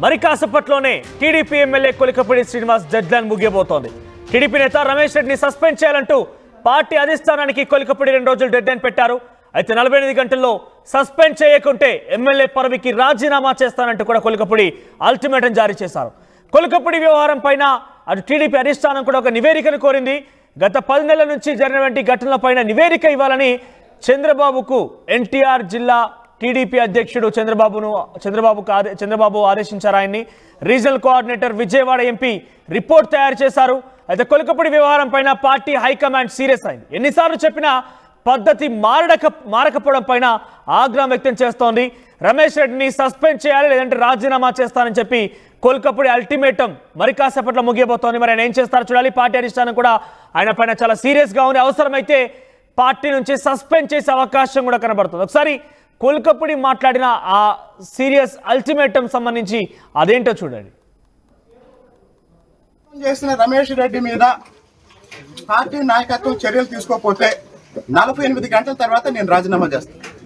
మరి కాసేపట్లోనే TDP MLA Kolikapudi Srinivas deadline ముగియబోతోంది. టీడీపీ నేత రమేష్ రెడ్డిని సస్పెండ్ చేయాలంటూ పార్టీ అధిష్టానానికి కొలికపూడి 2 రోజులు డెడ్లైన్ పెట్టారు. అయితే 48 గంటల్లో సస్పెండ్ చేయకుంటే ఎమ్మెల్యే పదవికి రాజీనామా చేస్తానంటూ కూడా కొలికపూడి అల్టిమేటం జారీ చేశారు. కొలికపూడి వ్యవహారం పైన అటు టీడీపీ అధిష్టానం కూడా ఒక నివేదికను కోరింది. గత 10 నెలల నుంచి జరిగినటువంటి ఘటనలపైన నివేదిక ఇవ్వాలని చంద్రబాబుకు ఎన్టీఆర్ జిల్లా టీడీపీ అధ్యక్షుడు చంద్రబాబు ఆదేశించారు. ఆయన్ని regional coordinator Vijayawada MP report తయారు చేశారు. అయితే కొలికపూడి వ్యవహారం పైన పార్టీ హైకమాండ్ సీరియస్ అయింది. ఎన్నిసార్లు చెప్పినా పద్ధతి మారకపోవడం పైన ఆగ్రహం వ్యక్తం చేస్తోంది. రమేష్ రెడ్డిని సస్పెండ్ చేయాలి, లేదంటే రాజీనామా చేస్తానని చెప్పి కొలికపూడి అల్టిమేటం మరి కాసేపట్లో ముగియబోతోంది. మరి ఆయన ఏం చేస్తారో చూడాలి. పార్టీ అధిష్టానం కూడా ఆయన పైన చాలా సీరియస్గా ఉంది. అవసరమైతే పార్టీ నుంచి సస్పెండ్ చేసే అవకాశం కూడా కనబడుతుంది. ఒకసారి కొలికపూడి మాట్లాడిన ఆ సీరియస్ అల్టిమేటం సంబంధించి అదేంటో చూడండి. చేసిన రమేష్ రెడ్డి మీద పార్టీ నాయకత్వం చర్యలు తీసుకోకపోతే 48 గంటల తర్వాత నేను రాజీనామా చేస్తాను.